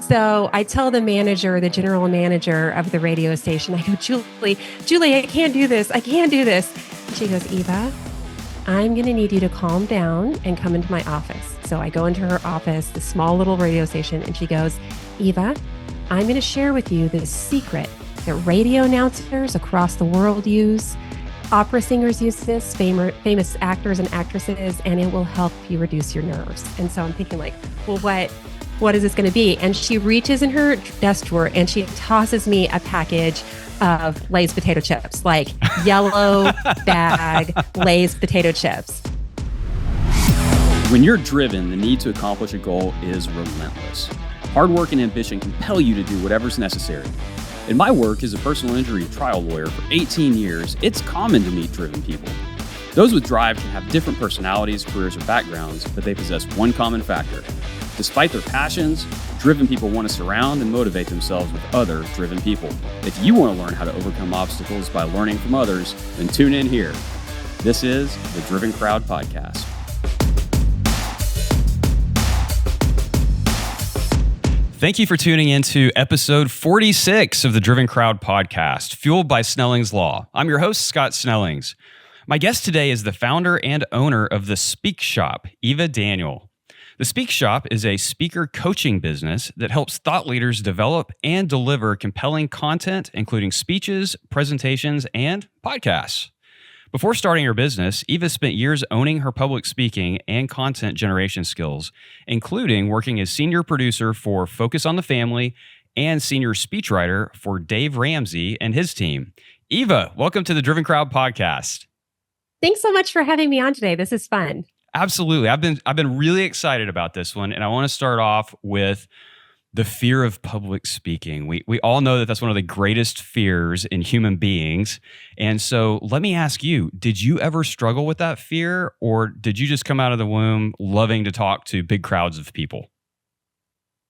So I tell the manager, the general manager of the radio station, I go, Julie, I can't do this. I can't do this. And she goes, Eva, I'm going to need you to calm down and come into my office. So I go into her office, the small little radio station, and she goes, Eva, I'm going to share with you this secret that radio announcers across the world use. Opera singers use this, famous actors and actresses, and it will help you reduce your nerves. And so I'm thinking like, well, what is this going to be? And she reaches in her desk drawer and she tosses me a package of Lay's potato chips, like yellow bag Lay's potato chips. When you're driven, the need to accomplish a goal is relentless. Hard work and ambition compel you to do whatever's necessary. In my work as a personal injury trial lawyer for 18 years, it's common to meet driven people. Those with drive can have different personalities, careers, or backgrounds, but they possess one common factor. Despite their passions, driven people want to surround and motivate themselves with other driven people. If you want to learn how to overcome obstacles by learning from others, then tune in here. This is the Driven Crowd Podcast. Thank you for tuning in to episode 46 of the Driven Crowd Podcast, fueled by Snellings Law. I'm your host, Scott Snellings. My guest today is the founder and owner of The Speak Shop, Eva Daniel. The Speak Shop is a speaker coaching business that helps thought leaders develop and deliver compelling content, including speeches, presentations, and podcasts. Before starting her business, Eva spent years owning her public speaking and content generation skills, including working as senior producer for Focus on the Family and senior speechwriter for Dave Ramsey and his team. Eva, welcome to the Driven Crowd Podcast. Thanks so much for having me on today. This is fun. Absolutely. I've been really excited about this one, and I want to start off with the fear of public speaking. We all know that that's one of the greatest fears in human beings. And so let me ask you, did you ever struggle with that fear, or did you just come out of the womb loving to talk to big crowds of people?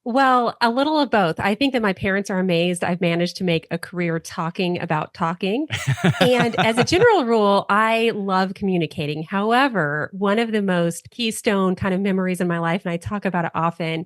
Well, a little of both. I think that my parents are amazed I've managed to make a career talking about talking. And as a general rule, I love communicating. However, one of the most keystone kind of memories in my life, and I talk about it often,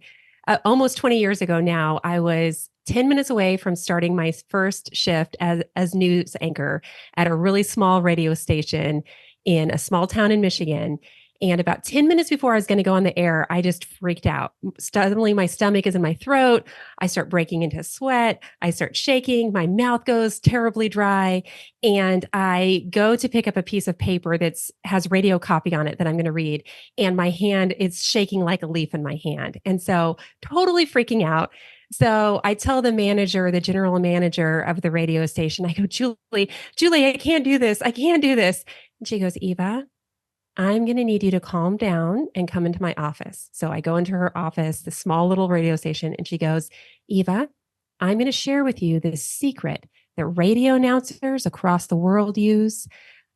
almost 20 years ago now, I was 10 minutes away from starting my first shift as news anchor at a really small radio station in a small town in Michigan. And about 10 minutes before I was going to go on the air, I just freaked out. Suddenly, my stomach is in my throat. I start breaking into sweat. I start shaking. My mouth goes terribly dry. And I go to pick up a piece of paper that has radio copy on it that I'm going to read. And my hand is shaking like a leaf in my hand. And so totally freaking out. So I tell the manager, the general manager of the radio station, I go, Julie, I can't do this. I can't do this. And she goes, Eva, I'm going to need you to calm down and come into my office. So I go into her office, the small little radio station, and she goes, Eva, I'm going to share with you this secret that radio announcers across the world use.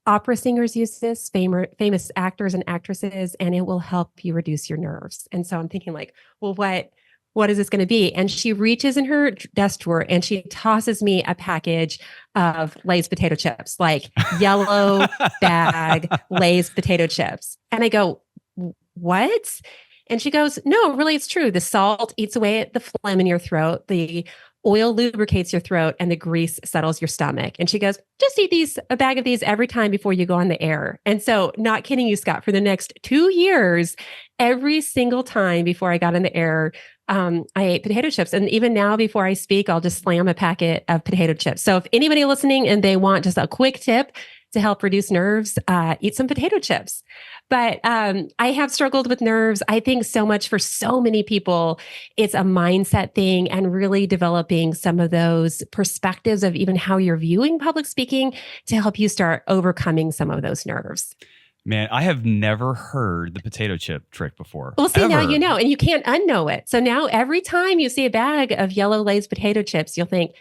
Opera singers use this, famous actors and actresses, and it will help you reduce your nerves. And so I'm thinking like, well, what is this going to be? And she reaches in her desk drawer and she tosses me a package of Lay's potato chips, like yellow bag Lay's potato chips. And I go, what? And she goes, no, really, it's true. The salt eats away at the phlegm in your throat. The oil lubricates your throat and the grease settles your stomach. And she goes, just eat a bag of these every time before you go on the air. And so, not kidding you, Scott, for the next 2 years, every single time before I got on the air, I ate potato chips. And even now, before I speak, I'll just slam a packet of potato chips. So if anybody listening and they want just a quick tip to help reduce nerves, eat some potato chips. But I have struggled with nerves. I think so much for so many people, it's a mindset thing and really developing some of those perspectives of even how you're viewing public speaking to help you start overcoming some of those nerves. Man, I have never heard the potato chip trick before. Well, see, ever. Now you know, and you can't unknow it. So now every time you see a bag of yellow Lay's potato chips, you'll think,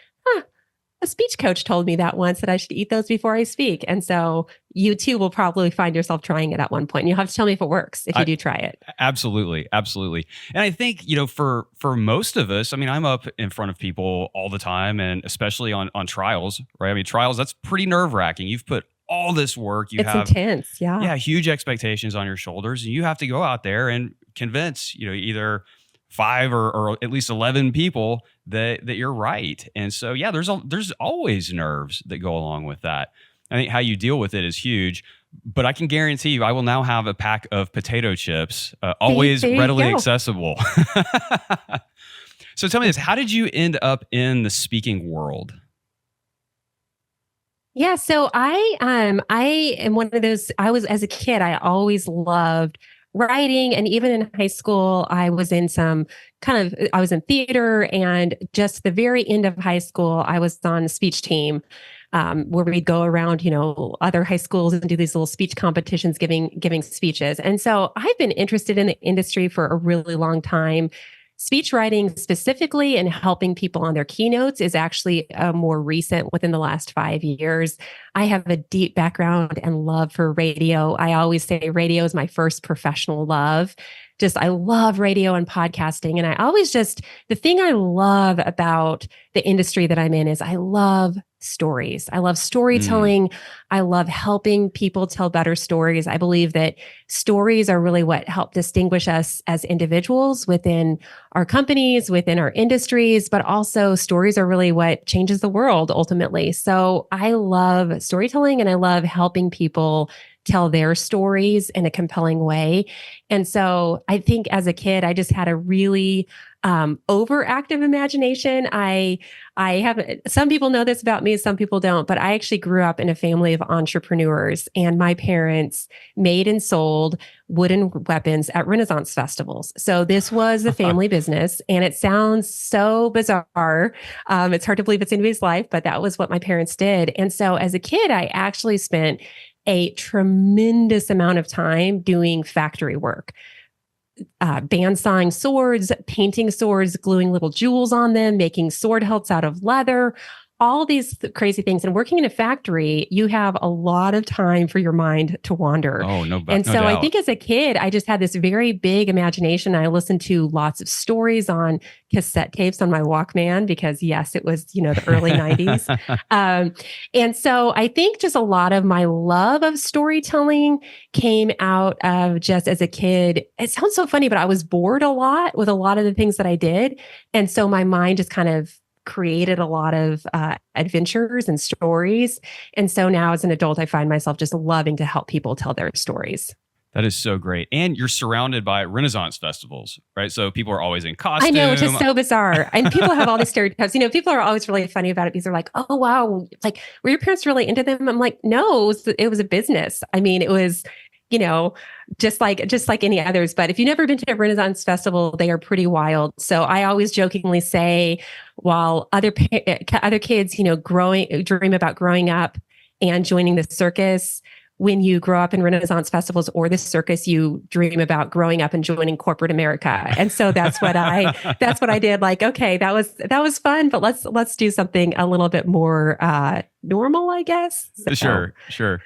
a speech coach told me that once that I should eat those before I speak. And so you too will probably find yourself trying it at one point. And you'll have to tell me if it works, if you do try it. Absolutely. Absolutely. And I think, for most of us, I mean, I'm up in front of people all the time, and especially on trials, right? I mean, trials, that's pretty nerve-wracking. You've put all this work. It's intense. Yeah. Yeah. Huge expectations on your shoulders. And you have to go out there and convince, either 5 or at least 11 people that you're right. And so, yeah, there's always nerves that go along with that. I think how you deal with it is huge. But I can guarantee you, I will now have a pack of potato chips, always There you readily go. accessible. So tell me this, how did you end up in the speaking world? Yeah, so I am one of those. I was as a kid, I always loved writing, and even in high school, I was in I was in theater, and just the very end of high school, I was on a speech team. Where we'd go around, other high schools and do these little speech competitions, giving speeches. And so I've been interested in the industry for a really long time. Speech writing specifically and helping people on their keynotes is actually more recent within the last 5 years. I have a deep background and love for radio. I always say radio is my first professional love. I love radio and podcasting. And the thing I love about the industry that I'm in is I love stories. I love storytelling. I love helping people tell better stories. I believe that stories are really what help distinguish us as individuals within our companies, within our industries, but also stories are really what changes the world ultimately. So I love storytelling and I love helping people tell their stories in a compelling way. And so I think as a kid, I just had a really overactive imagination. I have, some people know this about me, some people don't, but I actually grew up in a family of entrepreneurs, and my parents made and sold wooden weapons at Renaissance festivals. So this was a family business, and it sounds so bizarre. It's hard to believe it's anybody's life, but that was what my parents did. And so as a kid, I actually spent a tremendous amount of time doing factory work. Bandsawing swords, painting swords, gluing little jewels on them, making sword hilts out of leather, all these crazy things. And working in a factory, you have a lot of time for your mind to wander. Oh, no And no so I doubt. think as a kid, I just had this very big imagination. I listened to lots of stories on cassette tapes on my Walkman because, yes, it was, the early 90s. And so I think just a lot of my love of storytelling came out of just as a kid. It sounds so funny, but I was bored a lot with a lot of the things that I did. And so my mind just kind of created a lot of adventures and stories. And so now as an adult, I find myself just loving to help people tell their stories. That is so great. And you're surrounded by Renaissance festivals, right? So people are always in costume. I know, it's just so bizarre. And people have all these stereotypes. People are always really funny about it because they're like, oh, wow, like, were your parents really into them? I'm like, no, it was a business. I mean, it was, just like any others. But if you've never been to a Renaissance festival, they are pretty wild. So I always jokingly say, while other kids, dream about growing up and joining the circus, when you grow up in Renaissance festivals or the circus, you dream about growing up and joining corporate America. And so that's what I did. Like, okay, that was fun, but let's do something a little bit more normal, I guess. So. Sure.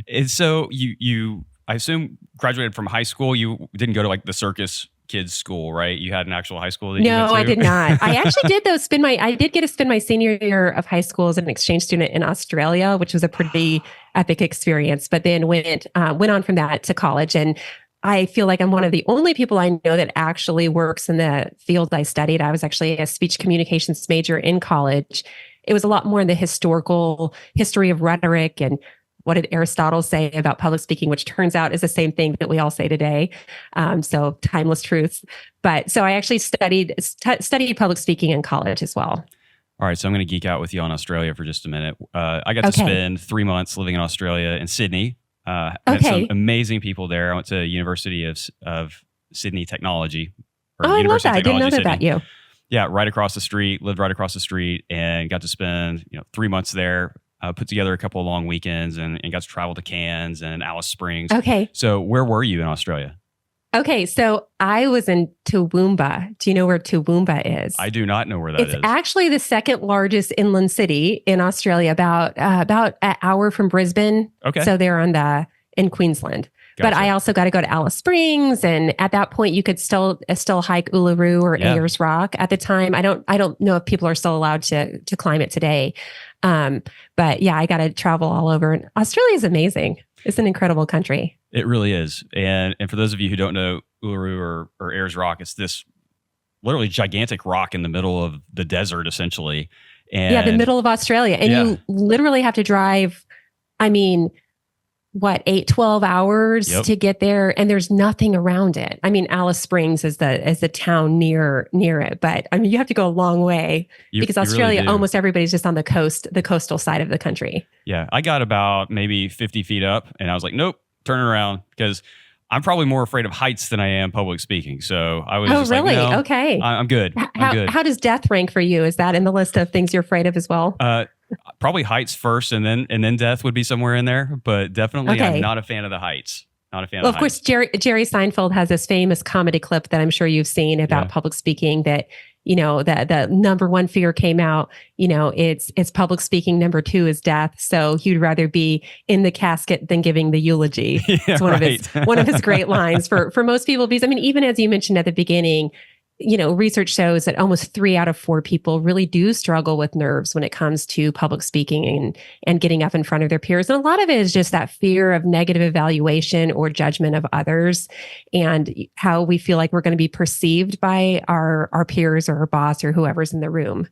And so you I assume graduated from high school. You didn't go to like the circus kids school, right? You had an actual high school that you went to? No, I did not. I actually did though I did get to spend my senior year of high school as an exchange student in Australia, which was a pretty epic experience, but then went on from that to college. And I feel like I'm one of the only people I know that actually works in the field I studied. I was actually a speech communications major in college. It was a lot more in the history of rhetoric and what did Aristotle say about public speaking, which turns out is the same thing that we all say today. So timeless truths. But so I actually studied public speaking in college as well. All right. So I'm going to geek out with you on Australia for just a minute. I got to spend 3 months living in Australia in Sydney. Met some amazing people there. I went to University of Sydney Technology. I love that. I didn't know that about you. Yeah, lived right across the street and got to spend 3 months there. Put together a couple of long weekends and got to travel to Cairns and Alice Springs. Okay. So where were you in Australia? Okay. So I was in Toowoomba. Do you know where Toowoomba is? I do not know where that is. It's actually the second largest inland city in Australia, about an hour from Brisbane. Okay. So they're in Queensland. Gotcha. But I also got to go to Alice Springs, and at that point, you could still hike Uluru or Ayers Rock. At the time, I don't know if people are still allowed to climb it today. But yeah, I got to travel all over. And Australia is amazing. It's an incredible country. It really is. And for those of you who don't know Uluru or Ayers Rock, it's this literally gigantic rock in the middle of the desert, essentially. Yeah, the And middle of Australia. And you literally have to drive, I mean, what, 8-12 hours to get there, and there's nothing around it. I mean, Alice Springs is the town near it, but I mean, you have to go a long way because Australia, really almost everybody's just on the coastal side of the country. Yeah, I got about maybe 50 feet up, and I was like, nope, turn around, because I'm probably more afraid of heights than I am public speaking. So I was just really? like, no, okay. I'm good. I'm good. How does death rank for you? Is that in the list of things you're afraid of as well? Probably heights first, and then death would be somewhere in there. But definitely, I'm not a fan of the heights. Not a fan. Of course, Jerry Seinfeld has this famous comedy clip that I'm sure you've seen about public speaking. That that the number one fear came out. It's public speaking. Number two is death. So he'd rather be in the casket than giving the eulogy. It's one of his great lines for most people. Because I mean, even as you mentioned at the beginning, research shows that almost 3 out of 4 people really do struggle with nerves when it comes to public speaking and getting up in front of their peers. And a lot of it is just that fear of negative evaluation or judgment of others and how we feel like we're going to be perceived by our peers or our boss or whoever's in the room.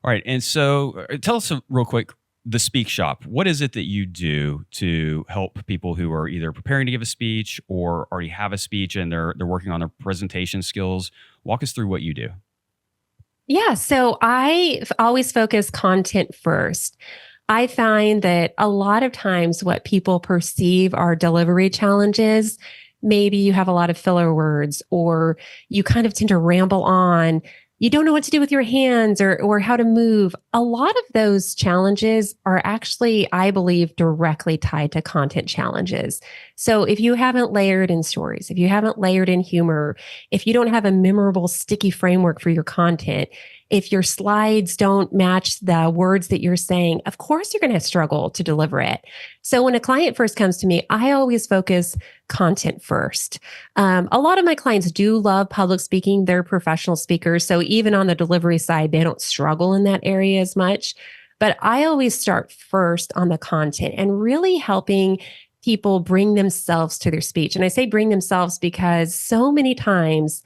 All right. And so tell us real quick, the Speak Shop. What is it that you do to help people who are either preparing to give a speech or already have a speech and they're working on their presentation skills? Walk us through what you do. Yeah, so I always focus content first. I find that a lot of times what people perceive are delivery challenges. Maybe you have a lot of filler words or you kind of tend to ramble on. You don't know what to do with your hands or how to move. A lot of those challenges are actually, I believe, directly tied to content challenges. So if you haven't layered in stories, if you haven't layered in humor, if you don't have a memorable, sticky framework for your content, if your slides don't match the words that you're saying, of course you're going to struggle to deliver it. So when a client first comes to me, I always focus content first. A lot of my clients do love public speaking. They're professional speakers. So even on the delivery side, they don't struggle in that area as much. But I always start first on the content and really helping people bring themselves to their speech. And I say bring themselves because so many times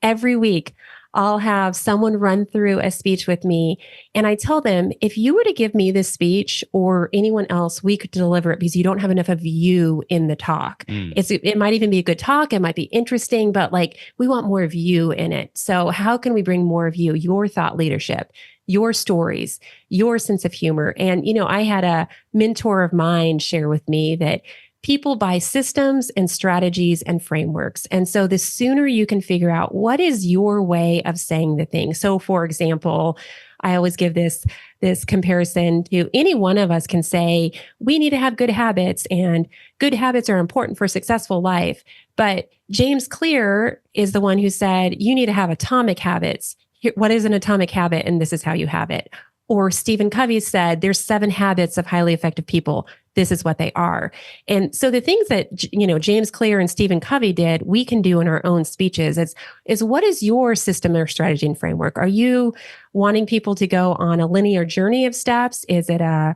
every week, I'll have someone run through a speech with me and I tell them, if you were to give me this speech or anyone else, we could deliver it because you don't have enough of you in the talk. It might even be a good talk. It might be interesting, but we want more of you in it. So how can we bring more of you, your thought leadership, your stories, your sense of humor? And, I had a mentor of mine share with me that people buy systems and strategies and frameworks. And so the sooner you can figure out what is your way of saying the thing. So for example, I always give this comparison to any one of us can say, we need to have good habits and good habits are important for a successful life. But James Clear is the one who said, you need to have atomic habits. What is an atomic habit? And this is how you have it. Or Stephen Covey said, there's 7 habits of highly effective people. This is what they are. And so the things that, James Clear and Stephen Covey did, we can do in our own speeches. Is what is your system or strategy and framework? Are you wanting people to go on a linear journey of steps? Is it a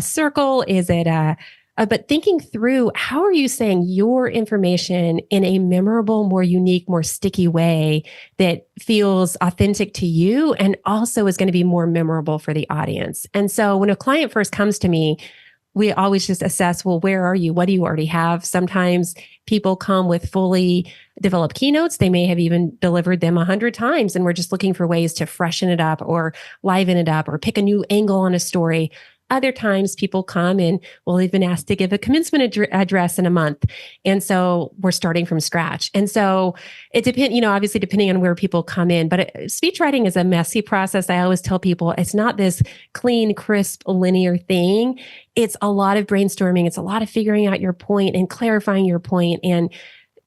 circle? Is it but thinking through, how are you saying your information in a memorable, more unique, more sticky way that feels authentic to you and also is going to be more memorable for the audience? And so when a client first comes to me, we always just assess, well, where are you? What do you already have? Sometimes people come with fully developed keynotes. They may have even delivered them 100 times. And we're just looking for ways to freshen it up or liven it up or pick a new angle on a story. Other times people come and we'll even ask to give a commencement address in a month. And so we're starting from scratch. And so it depends, obviously depending on where people come in, but speech writing is a messy process. I always tell people it's not this clean, crisp, linear thing. It's a lot of brainstorming. It's a lot of figuring out your point and clarifying your point and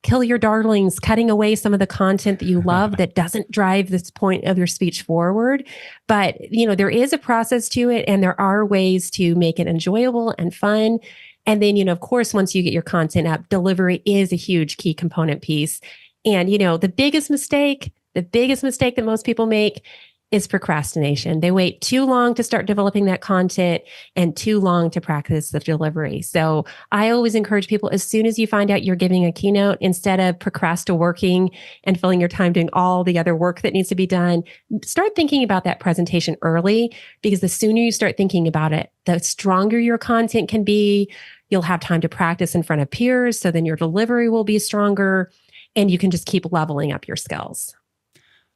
kill your darlings, cutting away some of the content that you love that doesn't drive this point of your speech forward. But, there is a process to it and there are ways to make it enjoyable and fun. And then, of course, once you get your content up, delivery is a huge key component piece. And, the biggest mistake that most people make is procrastination. They wait too long to start developing that content and too long to practice the delivery. So I always encourage people, as soon as you find out you're giving a keynote, instead of working and filling your time doing all the other work that needs to be done, start thinking about that presentation early, because the sooner you start thinking about it, the stronger your content can be. You'll have time to practice in front of peers. So then your delivery will be stronger and you can just keep leveling up your skills.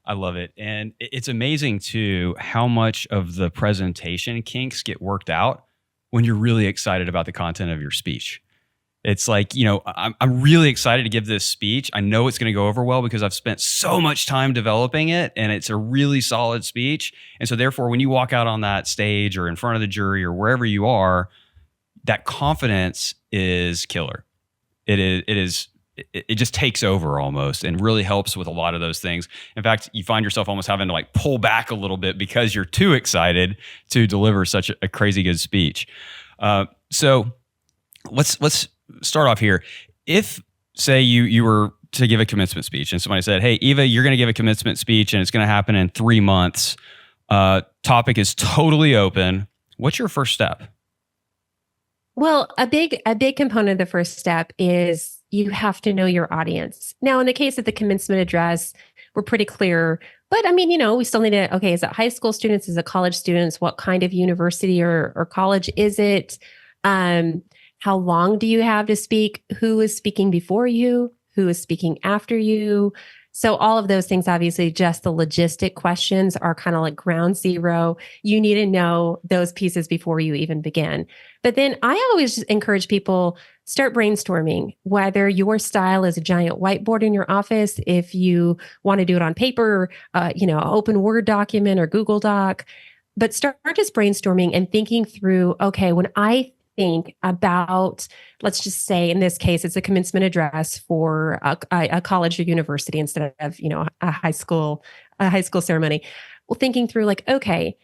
I love it. And it's amazing too how much of the presentation kinks get worked out when you're really excited about the content of your speech. It's like, I'm really excited to give this speech. I know it's going to go over well because I've spent so much time developing it and it's a really solid speech. And so therefore, when you walk out on that stage or in front of the jury or wherever you are, that confidence is killer. It just takes over almost and really helps with a lot of those things. In fact, you find yourself almost having to like pull back a little bit because you're too excited to deliver such a crazy good speech. So let's start off here. If, say, you were to give a commencement speech and somebody said, "Hey, Eva, you're going to give a commencement speech and it's going to happen in 3 months. Topic is totally open. What's your first step?" Well, a big component of the first step is you have to know your audience. Now, in the case of the commencement address, we're pretty clear. But I mean, we still need to, okay, is it high school students? Is it college students? What kind of university or college is it? How long do you have to speak? Who is speaking before you? Who is speaking after you? So all of those things, obviously, just the logistic questions are kind of like ground zero. You need to know those pieces before you even begin. But then I always encourage people, start brainstorming, whether your style is a giant whiteboard in your office, if you want to do it on paper, an open Word document or Google Doc, but start just brainstorming and thinking through, okay, when I think about, let's just say in this case, it's a commencement address for a college or university instead of, a high school ceremony. Well, thinking through like, okay,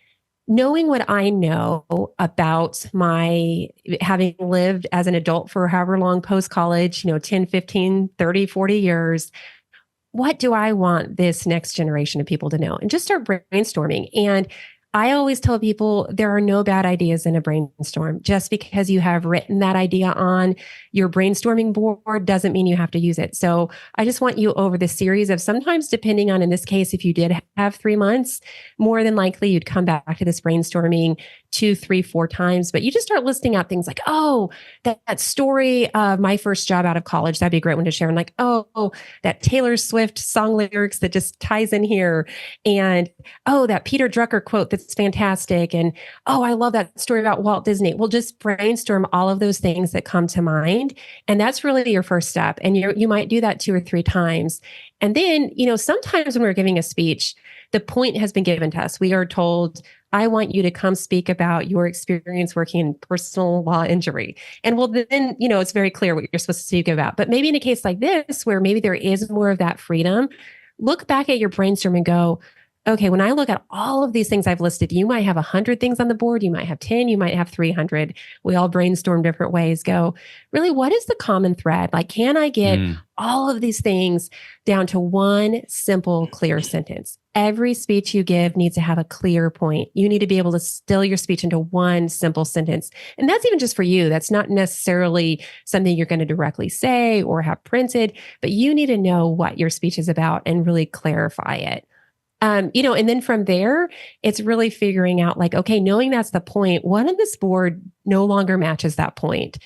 knowing what I know about my having lived as an adult for however long post-college, 10, 15, 30, 40 years, what do I want this next generation of people to know? And just start brainstorming. And I always tell people there are no bad ideas in a brainstorm. Just because you have written that idea on your brainstorming board doesn't mean you have to use it. So I just want you over the series of, sometimes depending on, in this case, if you did have 3 months, more than likely you'd come back to this brainstorming 2, 3, 4 times, but you just start listing out things like, oh, that story of my first job out of college, that'd be a great one to share. And like, oh, that Taylor Swift song lyrics that just ties in here. And, oh, that Peter Drucker quote that's fantastic. And, oh, I love that story about Walt Disney. We'll just brainstorm all of those things that come to mind. And that's really your first step. And you might do that 2 or 3 times. And then, sometimes when we're giving a speech, the point has been given to us. We are told, I want you to come speak about your experience working in personal law injury. And well, then, it's very clear what you're supposed to speak about. But maybe in a case like this, where maybe there is more of that freedom, look back at your brainstorm and go, okay, when I look at all of these things I've listed, you might have 100 things on the board, you might have 10, you might have 300. We all brainstorm different ways. Go, really, what is the common thread? Like, can I get all of these things down to one simple, clear sentence? Every speech you give needs to have a clear point. You need to be able to distill your speech into one simple sentence. And that's even just for you. That's not necessarily something you're going to directly say or have printed, but you need to know what your speech is about and really clarify it. And then from there, it's really figuring out like, okay, knowing that's the point, what on this board no longer matches that point.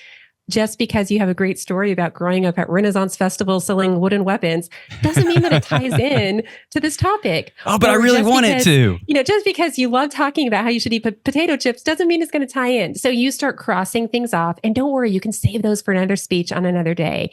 Just because you have a great story about growing up at Renaissance festivals selling wooden weapons doesn't mean that it ties in to this topic. Oh, but I really want it to. Just because you love talking about how you should eat potato chips doesn't mean it's going to tie in. So you start crossing things off, and don't worry, you can save those for another speech on another day.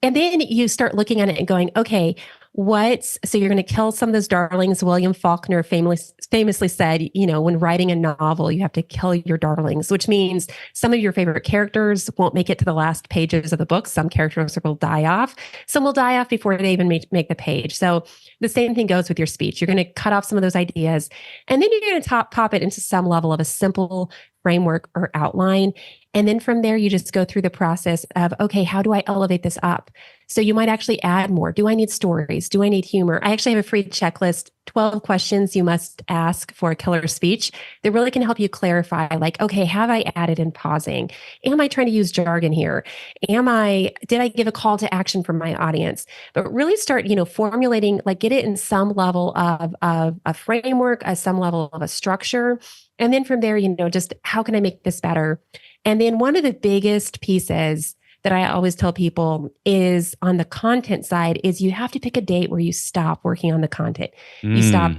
And then you start looking at it and going, okay, so you're going to kill some of those darlings. William Faulkner famously said, when writing a novel, you have to kill your darlings, which means some of your favorite characters won't make it to the last pages of the book. Some characters will die off. Some will die off before they even make the page. So the same thing goes with your speech. You're going to cut off some of those ideas, and then you're going to pop it into some level of a simple framework or outline. And then from there, you just go through the process of, okay, how do I elevate this up? So you might actually add more. Do I need stories? Do I need humor? I actually have a free checklist 12 questions you must ask for a killer speech that really can help you clarify, like, okay, have I added in pausing? Am I trying to use jargon here? Did I give a call to action for my audience? But really start, formulating, like get it in some level of a framework, some level of a structure. And then from there, just how can I make this better? And then one of the biggest pieces that I always tell people is on the content side is you have to pick a date where you stop working on the content. You stop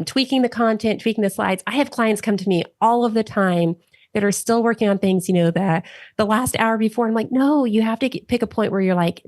tweaking the content, tweaking the slides. I have clients come to me all of the time that are still working on things, the last hour before. I'm like, no, you have to pick a point where you're like,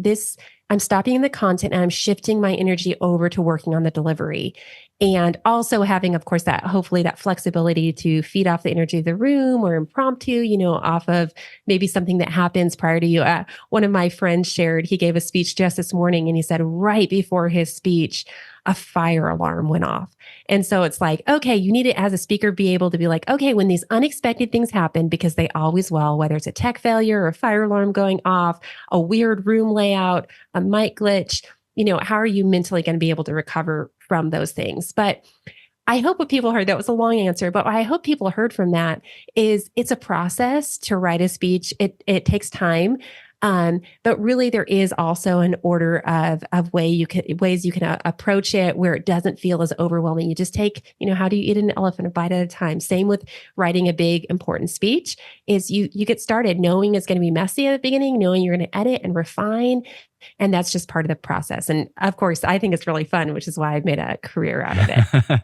I'm stopping the content and I'm shifting my energy over to working on the delivery. And also having, of course, hopefully that flexibility to feed off the energy of the room or impromptu, off of maybe something that happens prior to you. One of my friends shared, he gave a speech just this morning and he said right before his speech, a fire alarm went off. And so it's like, okay, you need to, as a speaker, be able to be like, okay, when these unexpected things happen, because they always will, whether it's a tech failure or a fire alarm going off, a weird room layout, a mic glitch, how are you mentally going to be able to recover from those things? But I hope what people heard, that was a long answer, but what I hope people heard from that is it's a process to write a speech. It takes time. But really there is also an order of ways you can approach it where it doesn't feel as overwhelming. You just take, how do you eat an elephant a bite at a time? Same with writing a big, important speech is you get started knowing it's going to be messy at the beginning, knowing you're going to edit and refine. And that's just part of the process. And of course, I think it's really fun, which is why I've made a career out of it.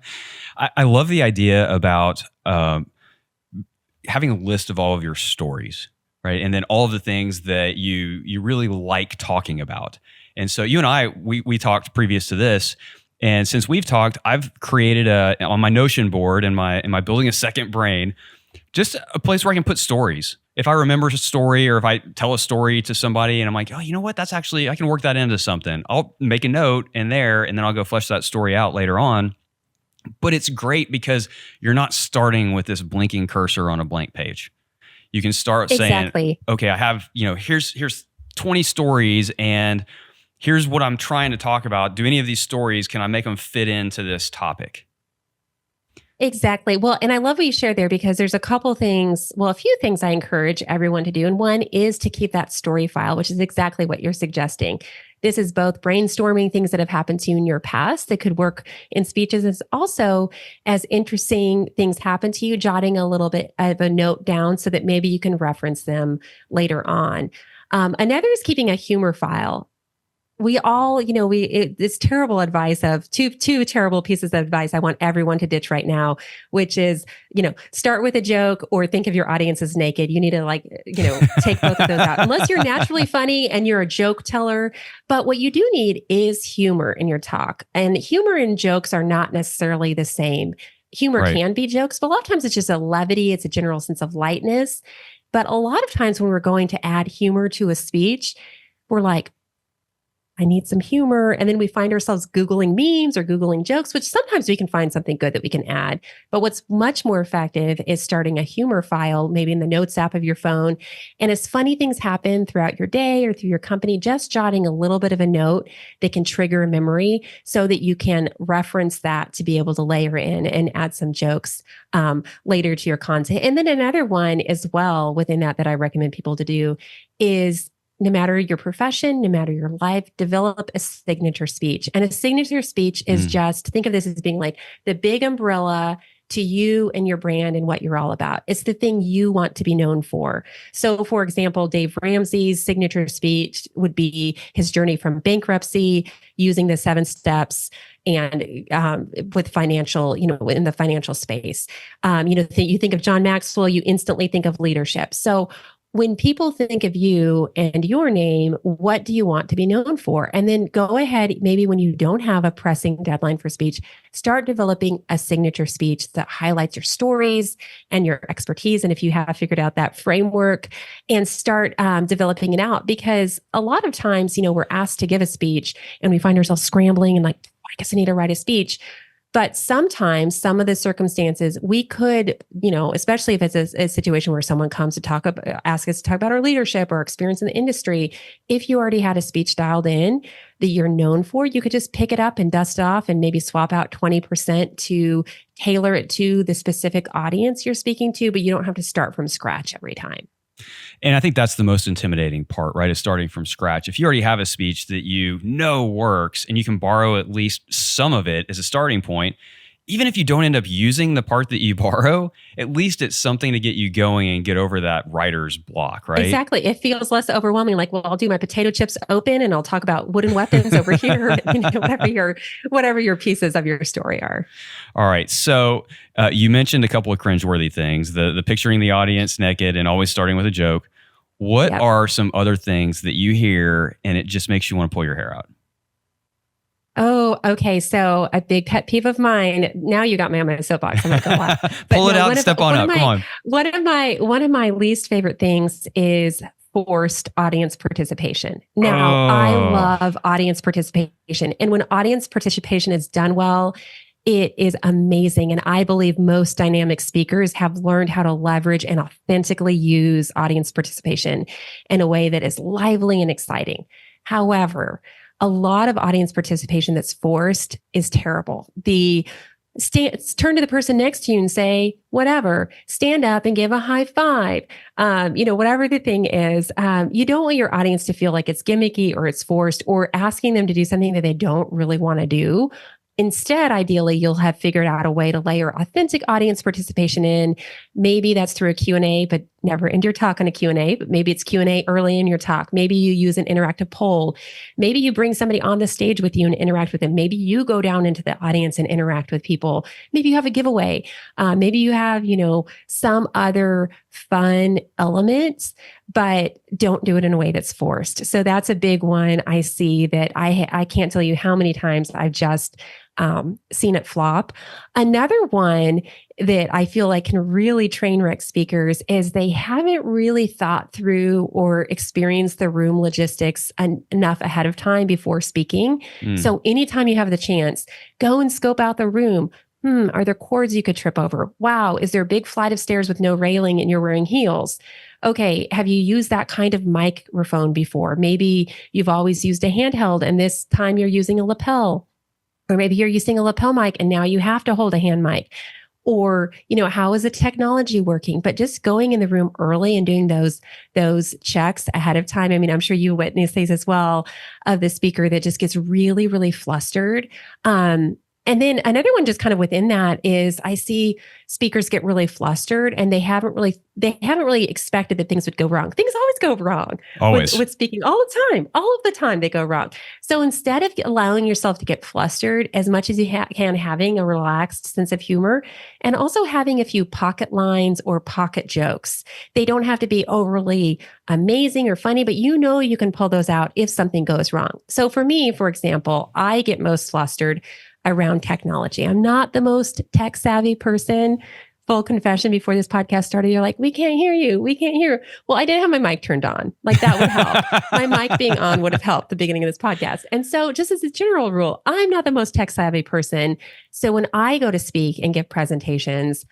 I love the idea about having a list of all of your stories, right? And then all of the things that you really like talking about. And so you and I, we talked previous to this. And since we've talked, I've created on my Notion board in my building a second brain, just a place where I can put stories. If I remember a story or if I tell a story to somebody and I'm like, oh, you know what? That's actually, I can work that into something. I'll make a note in there and then I'll go flesh that story out later on. But it's great because you're not starting with this blinking cursor on a blank page. You can start saying, okay, I have, here's 20 stories and here's what I'm trying to talk about. Do any of these stories, can I make them fit into this topic? Exactly. Well, and I love what you shared there because there's a few things I encourage everyone to do. And one is to keep that story file, which is exactly what you're suggesting. This is both brainstorming things that have happened to you in your past that could work in speeches. It's also as interesting things happen to you, jotting a little bit of a note down so that maybe you can reference them later on. Another is keeping a humor file. We all, this terrible advice of two terrible pieces of advice I want everyone to ditch right now, which is, start with a joke or think of your audience as naked. You need to take both of those out unless you're naturally funny and you're a joke teller. But what you do need is humor in your talk, and humor and jokes are not necessarily the same. Humor can be jokes, but a lot of times it's just a levity. It's a general sense of lightness. But a lot of times when we're going to add humor to a speech, we're like, I need some humor. And then we find ourselves Googling memes or Googling jokes, which sometimes we can find something good that we can add. But what's much more effective is starting a humor file, maybe in the notes app of your phone. And as funny things happen throughout your day or through your company, just jotting a little bit of a note that can trigger a memory so that you can reference that to be able to layer in and add some jokes later to your content. And then another one as well within that I recommend people to do is, no matter your profession, no matter your life, develop a signature speech. And a signature speech is just, think of this as being like the big umbrella to you and your brand and what you're all about. It's the thing you want to be known for. So for example, Dave Ramsey's signature speech would be his journey from bankruptcy, using the 7 steps and with financial, in the financial space. You think of John Maxwell, you instantly think of leadership. So when people think of you and your name, what do you want to be known for? And then go ahead, maybe when you don't have a pressing deadline for speech, start developing a signature speech that highlights your stories and your expertise. And if you have figured out that framework, and start developing it out, because a lot of times, we're asked to give a speech and we find ourselves scrambling and like, I guess I need to write a speech. But sometimes some of the circumstances we could, especially if it's a situation where someone comes to ask us to talk about our leadership or experience in the industry, if you already had a speech dialed in that you're known for, you could just pick it up and dust it off and maybe swap out 20% to tailor it to the specific audience you're speaking to, but you don't have to start from scratch every time. And I think that's the most intimidating part, right? Is starting from scratch. If you already have a speech that you know works and you can borrow at least some of it as a starting point, even if you don't end up using the part that you borrow, at least it's something to get you going and get over that writer's block, right? Exactly. It feels less overwhelming. Like, well, I'll do my potato chips open and I'll talk about wooden weapons over here, whatever your pieces of your story are. All right. So you mentioned a couple of cringeworthy things, the picturing the audience naked and always starting with a joke. What are some other things that you hear and it just makes you want to pull your hair out? Oh, okay. So a big pet peeve of mine. Now you got me on my soapbox. I'm not gonna lie. Pull it out and step on up. Come on. One of my least favorite things is forced audience participation. Now, I love audience participation. And when audience participation is done well, it is amazing. And I believe most dynamic speakers have learned how to leverage and authentically use audience participation in a way that is lively and exciting. However, a lot of audience participation that's forced is terrible. Turn to the person next to you and say, whatever, stand up and give a high five. Whatever the thing is, you don't want your audience to feel like it's gimmicky or it's forced or asking them to do something that they don't really want to do. Instead, ideally, you'll have figured out a way to layer authentic audience participation in. Maybe that's through a Q&A, but never end your talk on a Q&A, but maybe it's Q&A early in your talk. Maybe you use an interactive poll. Maybe you bring somebody on the stage with you and interact with them. Maybe you go down into the audience and interact with people. Maybe you have a giveaway. Maybe you have, some other fun elements, but don't do it in a way that's forced. So that's a big one. I see that I can't tell you how many times I've just seen it flop. Another one that I feel like can really train wreck speakers is they haven't really thought through or experienced the room logistics enough ahead of time before speaking. So anytime you have the chance, go and scope out the room. Are there cords you could trip over? Wow, is there a big flight of stairs with no railing and you're wearing heels? Okay, have you used that kind of microphone before? Maybe you've always used a handheld and this time you're using a lapel. Or maybe you're using a lapel mic and now you have to hold a hand mic. Or, how is the technology working? But just going in the room early and doing those checks ahead of time. I mean, I'm sure you witness these as well of the speaker that just gets really, really flustered. And then another one just kind of within that is I see speakers get really flustered and they haven't really expected that things would go wrong. Things always go wrong. Always. With speaking all of the time they go wrong. So instead of allowing yourself to get flustered as much as you can, having a relaxed sense of humor and also having a few pocket lines or pocket jokes. They don't have to be overly amazing or funny, but you can pull those out if something goes wrong. So for me, for example, I get most flustered around technology. I'm not the most tech savvy person. Full confession, before this podcast started, you're like, we can't hear you. We can't hear. Well, I didn't have my mic turned on. Like that would help. My mic being on would have helped the beginning of this podcast. And so just as a general rule, I'm not the most tech savvy person. So when I go to speak and give presentations,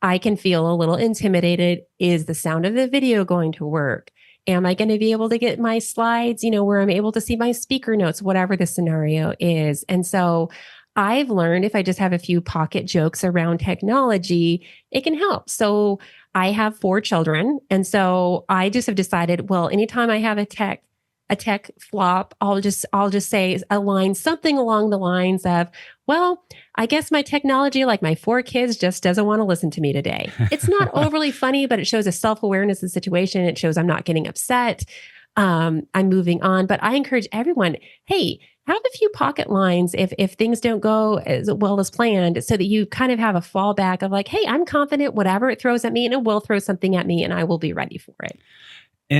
I can feel a little intimidated. Is the sound of the video going to work? Am I going to be able to get my slides, where I'm able to see my speaker notes, whatever the scenario is. And so I've learned if I just have a few pocket jokes around technology, it can help. So I have 4 children. And so I just have decided, well, anytime I have a tech flop, I'll just say a line, something along the lines of, well, I guess my technology, like my 4 kids, just doesn't want to listen to me today. It's not overly funny, but it shows a self-awareness of the situation. It shows I'm not getting upset. I'm moving on. But I encourage everyone, hey, have a few pocket lines if things don't go as well as planned, so that you kind of have a fallback of like, hey, I'm confident whatever it throws at me, and it will throw something at me and I will be ready for it.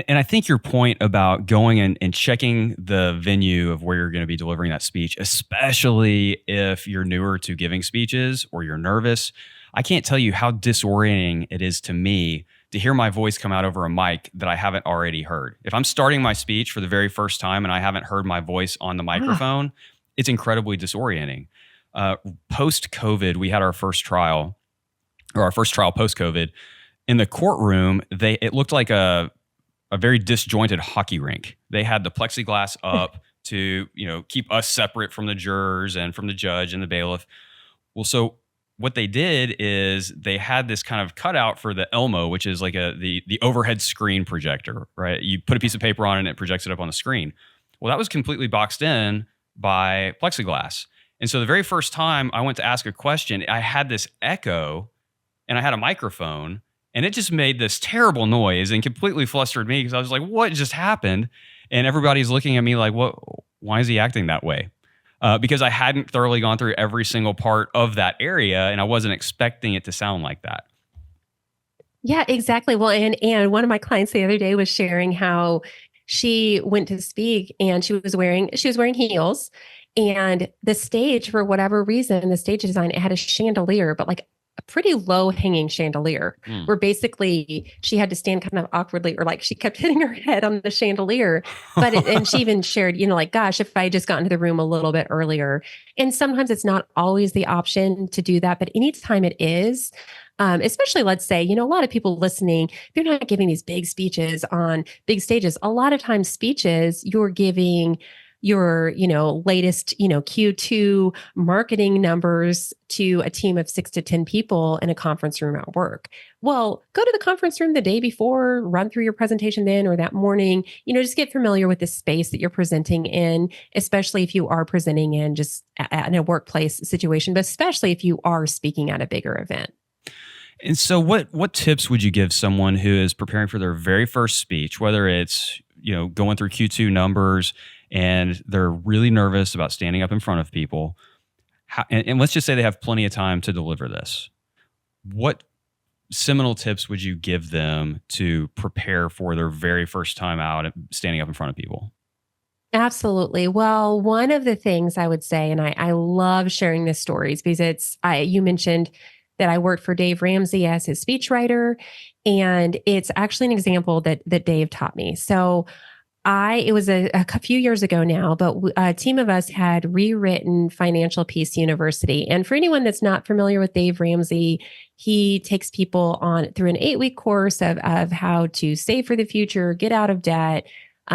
And I think your point about going and checking the venue of where you're going to be delivering that speech, especially if you're newer to giving speeches or you're nervous, I can't tell you how disorienting it is to me to hear my voice come out over a mic that I haven't already heard. If I'm starting my speech for the very first time and I haven't heard my voice on the microphone, it's incredibly disorienting. Post COVID, we had our first trial, or our first trial post COVID. In the courtroom, it looked like a very disjointed hockey rink. They had the plexiglass up to keep us separate from the jurors and from the judge and the bailiff. Well, so what they did is they had this kind of cutout for the Elmo, which is like the overhead screen projector, right? You put a piece of paper on it and it projects it up on the screen. Well, that was completely boxed in by plexiglass. And so the very first time I went to ask a question, I had this echo and I had a microphone and it just made this terrible noise and completely flustered me because I was like, what just happened? And everybody's looking at me like, what? Why is he acting that way? Because I hadn't thoroughly gone through every single part of that area and I wasn't expecting it to sound like that. Yeah, exactly. Well, and one of my clients the other day was sharing how she went to speak and she was wearing heels, and the stage, for whatever reason, the stage design, it had a chandelier, but like a pretty low hanging chandelier where basically she had to stand kind of awkwardly, or like she kept hitting her head on the chandelier. But and she even shared, like, gosh, if I just got into the room a little bit earlier. And sometimes it's not always the option to do that, but anytime it is, especially, let's say, a lot of people listening, they're not giving these big speeches on big stages. A lot of times speeches, you're giving your, latest, Q2 marketing numbers to a team of 6 to 10 people in a conference room at work. Well, go to the conference room the day before, run through your presentation then or that morning, just get familiar with the space that you're presenting in, especially if you are presenting in just in a workplace situation, but especially if you are speaking at a bigger event. And so what tips would you give someone who is preparing for their very first speech, whether it's, going through Q2 numbers and they're really nervous about standing up in front of people? And let's just say they have plenty of time to deliver this. What seminal tips would you give them to prepare for their very first time out and standing up in front of people? Absolutely. Well, one of the things I would say, and I love sharing the stories because you mentioned that I worked for Dave Ramsey as his speechwriter, and it's actually an example that Dave taught me. So it was a few years ago now, but a team of us had rewritten Financial Peace University. And for anyone that's not familiar with Dave Ramsey, he takes people on through an 8-week course of how to save for the future, get out of debt,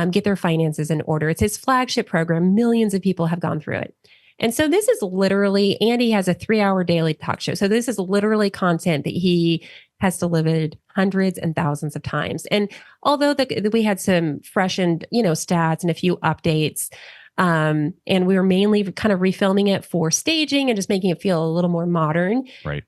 get their finances in order. It's his flagship program. Millions of people have gone through it. And so this is literally, Andy has a 3-hour daily talk show. So this is literally content that he has delivered hundreds and thousands of times. And although we had some freshened, stats and a few updates, and we were mainly kind of refilming it for staging and just making it feel a little more modern. Right.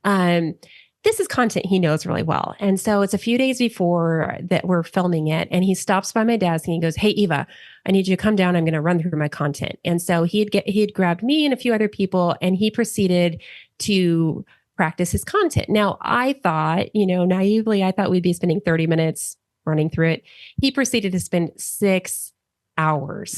This is content he knows really well. And so it's a few days before that we're filming it. And he stops by my desk and he goes, "Hey, Eva, I need you to come down. I'm going to run through my content." And so he had grabbed me and a few other people, and he proceeded to practice his content. Now, I thought, naively, I thought we'd be spending 30 minutes running through it. He proceeded to spend 6 hours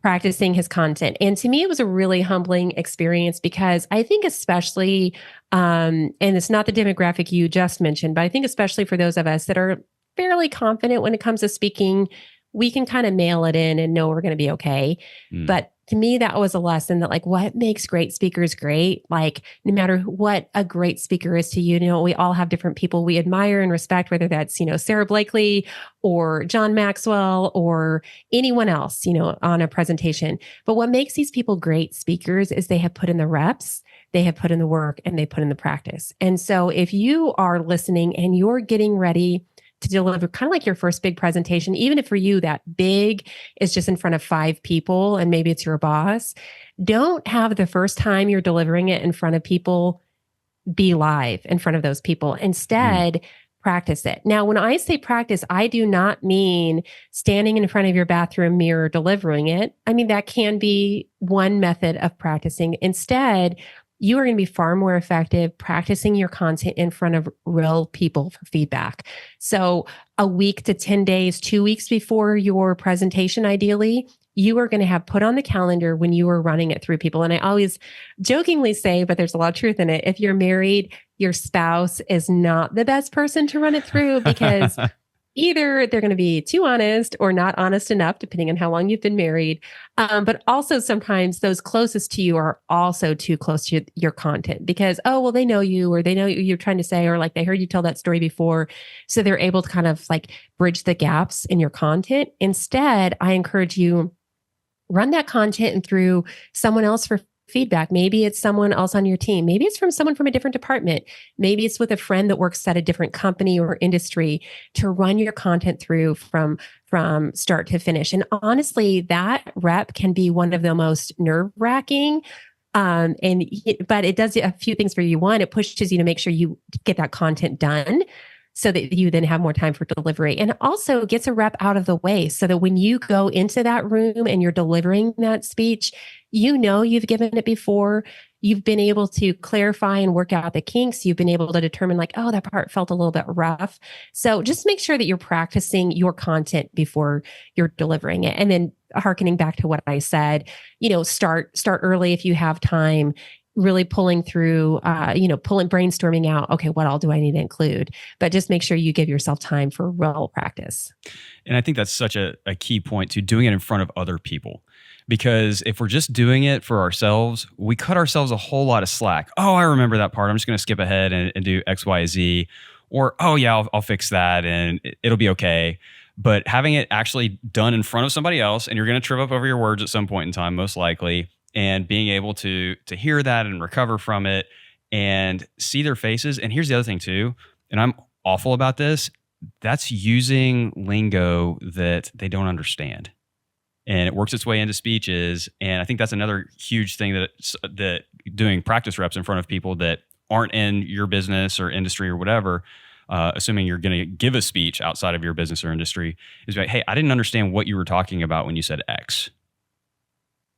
practicing his content. And to me, it was a really humbling experience because I think especially, and it's not the demographic you just mentioned, but I think especially for those of us that are fairly confident when it comes to speaking, we can kind of mail it in and know we're going to be okay. But to me, that was a lesson that, like, what makes great speakers great? Like, no matter what a great speaker is to you, we all have different people we admire and respect, whether that's, Sarah Blakely or John Maxwell or anyone else, on a presentation. But what makes these people great speakers is they have put in the reps, they have put in the work, and they put in the practice. And so if you are listening and you're getting ready to deliver kind of like your first big presentation, even if for you that big is just in front of 5 people and maybe it's your boss, don't have the first time you're delivering it in front of people be live in front of those people. Instead, practice it. Now, when I say practice, I do not mean standing in front of your bathroom mirror delivering it. I mean, that can be one method of practicing. Instead, you are going to be far more effective practicing your content in front of real people for feedback. So a week to 10 days, 2 weeks before your presentation, ideally, you are going to have put on the calendar when you are running it through people. And I always jokingly say, but there's a lot of truth in it, if you're married, your spouse is not the best person to run it through because Either they're going to be too honest or not honest enough, depending on how long you've been married. But also sometimes those closest to you are also too close to your content because, oh, well, they know you or they know what you're trying to say, or like they heard you tell that story before. So they're able to kind of like bridge the gaps in your content. Instead, I encourage you run that content through someone else for feedback. Maybe it's someone else on your team. Maybe it's from someone from a different department. Maybe it's with a friend that works at a different company or industry to run your content through from start to finish. And honestly, that rep can be one of the most nerve-wracking. But it does a few things for you. One, it pushes you to make sure you get that content done, so that you then have more time for delivery, and also gets a rep out of the way so that when you go into that room and you're delivering that speech, you know you've given it before. You've been able to clarify and work out the kinks. You've been able to determine like, oh, that part felt a little bit rough. So just make sure that you're practicing your content before you're delivering it. And then hearkening back to what I said, start early if you have time, really pulling through, brainstorming out, okay, what all do I need to include? But just make sure you give yourself time for real practice. And I think that's such a key point to doing it in front of other people. Because if we're just doing it for ourselves, we cut ourselves a whole lot of slack. Oh, I remember that part. I'm just going to skip ahead and do X, Y, Z. Or, oh yeah, I'll fix that and it'll be okay. But having it actually done in front of somebody else, and you're going to trip up over your words at some point in time, most likely, and being able to hear that and recover from it and see their faces. And here's the other thing too, and I'm awful about this, that's using lingo that they don't understand. And it works its way into speeches. And I think that's another huge thing that doing practice reps in front of people that aren't in your business or industry or whatever, assuming you're going to give a speech outside of your business or industry, is like, hey, I didn't understand what you were talking about when you said X.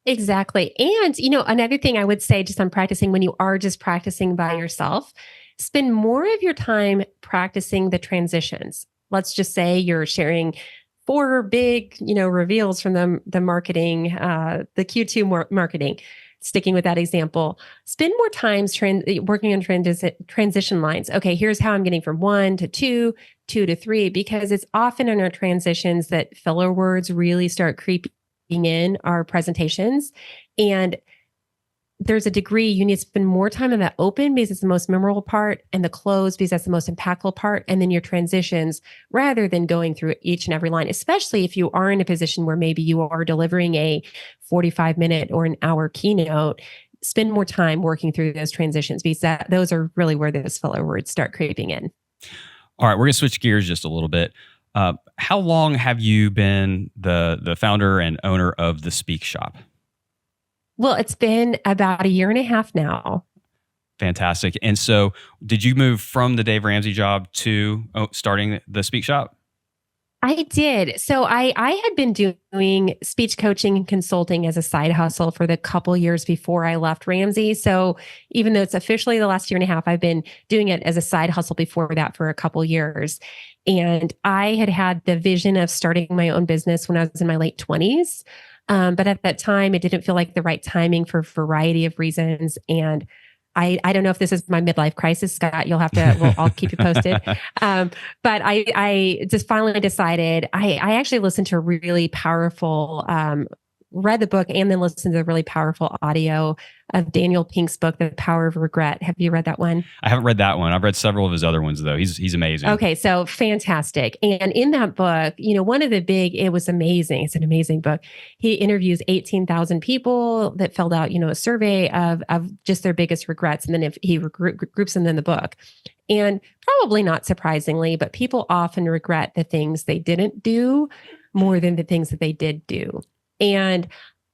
Exactly. And, another thing I would say just on practicing, when you are just practicing by yourself, spend more of your time practicing the transitions. Let's just say you're sharing 4 big, reveals from the marketing, the Q2 marketing. Sticking with that example, spend more time working on transition lines. Okay, here's how I'm getting from 1 to 2, 2 to 3, because it's often in our transitions that filler words really start creeping in our presentations. And there's a degree you need to spend more time on that open because it's the most memorable part, and the close because that's the most impactful part, and then your transitions, rather than going through each and every line, especially if you are in a position where maybe you are delivering a 45-minute or an hour keynote. Spend more time working through those transitions because those are really where those filler words start creeping in. All right, we're going to switch gears just a little bit. How long have you been the founder and owner of the Speak Shop? Well, it's been about 1.5 years now. Fantastic. And so did you move from the Dave Ramsey job to starting the Speak Shop? I did. So I had been doing speech coaching and consulting as a side hustle for the couple years before I left Ramsey. So even though it's officially the last 1.5 years, I've been doing it as a side hustle before that for a couple years. And I had the vision of starting my own business when I was in my late 20s. But at that time, it didn't feel like the right timing for a variety of reasons. And I don't know if this is my midlife crisis, Scott. I'll keep you posted. But I just finally decided, I actually listened to a really powerful, read the book and then listened to the really powerful audio of Daniel Pink's book, The Power of Regret. Have you read that one? I haven't read that one. I've read several of his other ones though. He's amazing. Okay. So fantastic. And in that book, it was amazing. It's an amazing book. He interviews 18,000 people that filled out, a survey of just their biggest regrets. And then if he groups them in the book. And probably not surprisingly, but people often regret the things they didn't do more than the things that they did do. And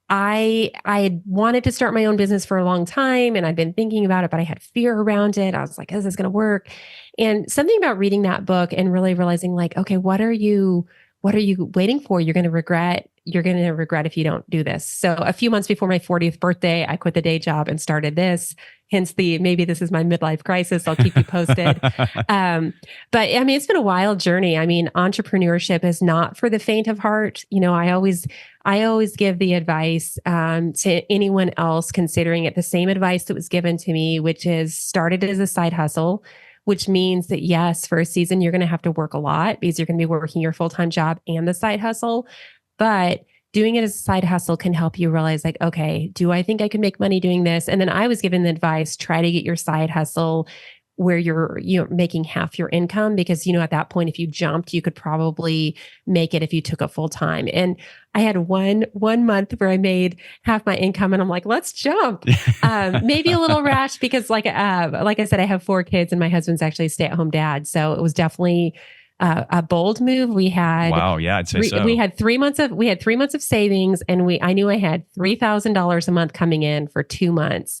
I had wanted to start my own business for a long time, and I'd been thinking about it, but I had fear around it. I was like, is this going to work? And something about reading that book and really realizing like, okay, what are you waiting for? You're going to regret if you don't do this. So a few months before my 40th birthday, I quit the day job and started this. Hence maybe this is my midlife crisis. I'll keep you posted. But I mean, it's been a wild journey. I mean, entrepreneurship is not for the faint of heart. I always give the advice to anyone else considering it, the same advice that was given to me, which is started as a side hustle which means that yes, for a season, you're going to have to work a lot because you're going to be working your full-time job and the side hustle. But doing it as a side hustle can help you realize like, okay, do I think I can make money doing this? And then I was given the advice, try to get your side hustle where you're making half your income, because at that point, if you jumped, you could probably make it if you took it full time. And I had one month where I made half my income, and I'm like, let's jump. Maybe a little rash because like I said, I have 4 kids and my husband's actually a stay-at-home dad, so it was definitely a bold move. We had wow, yeah, I'd say so. We had 3 months of savings, and I knew I had $3,000 a month coming in for 2 months.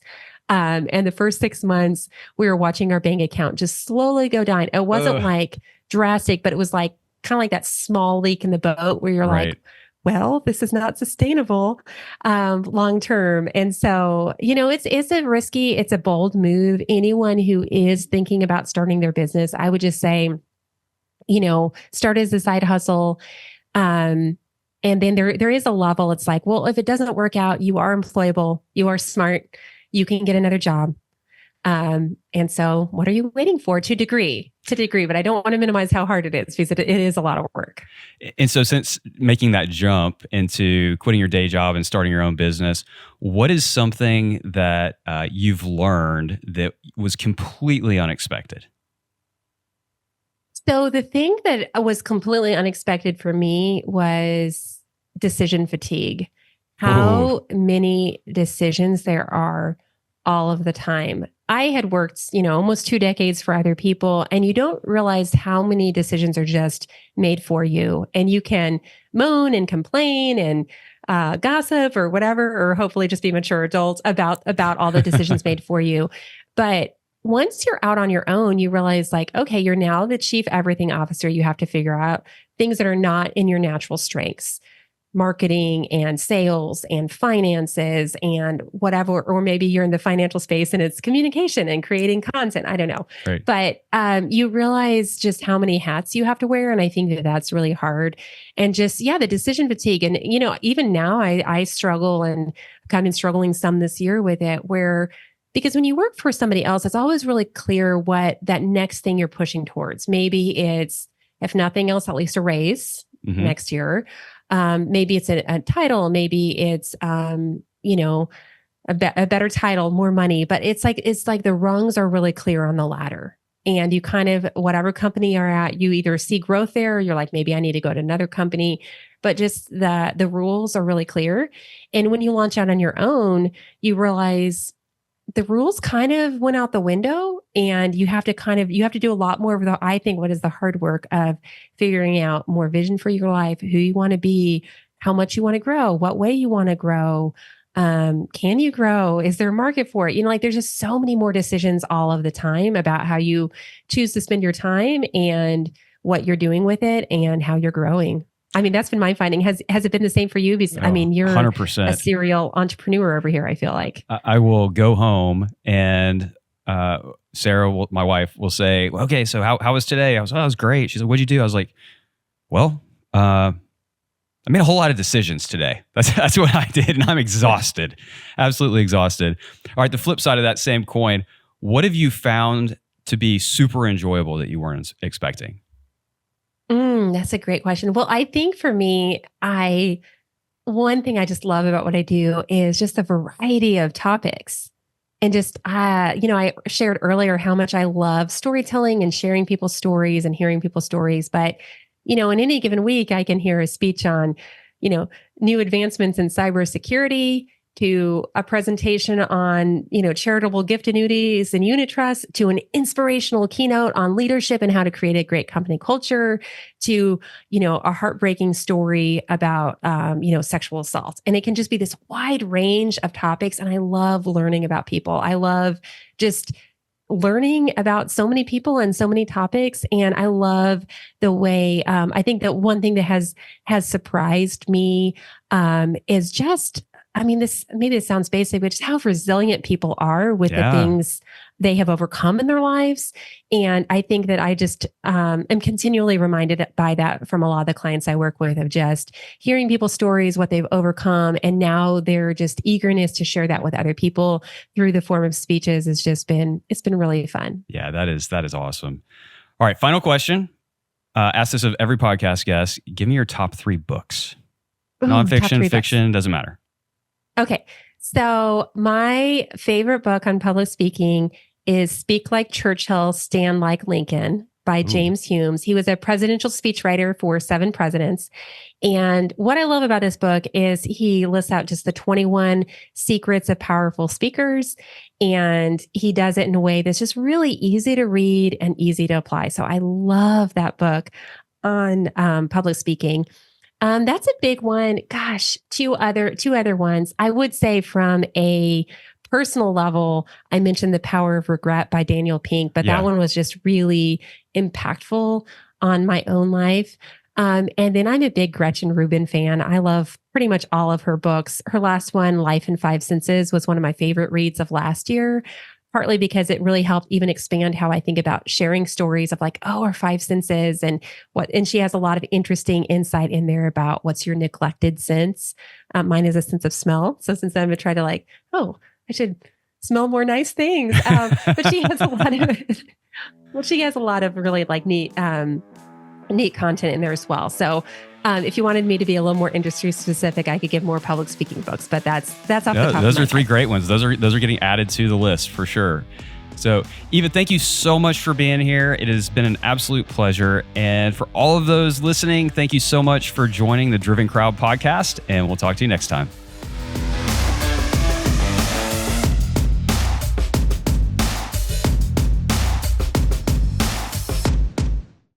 And the first 6 months, we were watching our bank account just slowly go down. It wasn't like drastic, but it was like kind of like that small leak in the boat where you're like, well, this is not sustainable long term. And so, it's a bold move. Anyone who is thinking about starting their business, I would just say, start as a side hustle. And then there is a level. It's like, well, if it doesn't work out, you are employable, you are smart, you can get another job. And so what are you waiting for? To degree, but I don't want to minimize how hard it is, because it is a lot of work. And so since making that jump into quitting your day job and starting your own business, what is something that you've learned that was completely unexpected? So the thing that was completely unexpected for me was decision fatigue. How many decisions there are all of the time. I had worked, almost 2 decades for other people, and you don't realize how many decisions are just made for you. And you can moan and complain and gossip or whatever, or hopefully just be mature adults about all the decisions made for you. But once you're out on your own, you realize like, okay, you're now the chief everything officer. You have to figure out things that are not in your natural strengths. Marketing and sales and finances and whatever, or maybe you're in the financial space and it's communication and creating content. I don't know. Right. But you realize just how many hats you have to wear. And I think that that's really hard. And just, the decision fatigue. And, even now I struggle, and I've been struggling some this year with it, because when you work for somebody else, it's always really clear what that next thing you're pushing towards. Maybe it's, if nothing else, at least a raise next year. Maybe it's a title, maybe it's, a better title, more money, but it's like the rungs are really clear on the ladder, and you kind of, whatever company you're at, you either see growth there, or you're like, maybe I need to go to another company, but just the rules are really clear. And when you launch out on your own, you realize the rules kind of went out the window, and you have to do a lot more of I think what is the hard work of figuring out more vision for your life, who you want to be, how much you want to grow, what way you want to grow. Can you grow? Is there a market for it? There's just so many more decisions all of the time about how you choose to spend your time and what you're doing with it and how you're growing. I mean, that's been my finding. Has it been the same for you? Because, you're 100%. A serial entrepreneur over here, I feel like. I will go home and Sarah, my wife, will say, okay, so how was today? I was, it was great. She's like, what'd you do? I was like, well, I made a whole lot of decisions today. That's what I did. And I'm exhausted, absolutely exhausted. All right, the flip side of that same coin, what have you found to be super enjoyable that you weren't expecting? That's a great question. Well, I think for me, one thing I just love about what I do is just the variety of topics. And just, I shared earlier how much I love storytelling and sharing people's stories and hearing people's stories. But, in any given week, I can hear a speech on, new advancements in cybersecurity, to a presentation on, charitable gift annuities and unit trusts, to an inspirational keynote on leadership and how to create a great company culture, to, a heartbreaking story about, sexual assault. And it can just be this wide range of topics. And I love learning about people. I love just learning about so many people and so many topics. And I love the way, I think that one thing that has surprised me is just this sounds basic, but just how resilient people are with the things they have overcome in their lives. And I think that I just am continually reminded by that from a lot of the clients I work with, of just hearing people's stories, what they've overcome, and now their just eagerness to share that with other people through the form of speeches it's been really fun. Yeah, that is awesome. All right, final question. Ask this of every podcast guest. Give me your top 3 books. Nonfiction, fiction, doesn't matter. Okay. So my favorite book on public speaking is Speak Like Churchill, Stand Like Lincoln by James Humes. He was a presidential speechwriter for 7 presidents. And what I love about this book is he lists out just the 21 secrets of powerful speakers. And he does it in a way that's just really easy to read and easy to apply. So I love that book on public speaking. That's a big one. Gosh, two other ones. I would say from a personal level, I mentioned The Power of Regret by Daniel Pink, but that one was just really impactful on my own life. And then I'm a big Gretchen Rubin fan. I love pretty much all of her books. Her last one, Life in 5 Senses, was one of my favorite reads of last year, partly because it really helped even expand how I think about sharing stories of like, our 5 senses and she has a lot of interesting insight in there about what's your neglected sense. Mine is a sense of smell. So since then I'm going to try to like, I should smell more nice things. But she has a lot of really like neat content in there as well. So if you wanted me to be a little more industry specific, I could give more public speaking books, but that's off the top those of my are 3 head. great ones. Those are getting added to the list for sure. So Eva, thank you so much for being here. It has been an absolute pleasure. And for all of those listening, thank you so much for joining the Driven Crowd podcast, and we'll talk to you next time.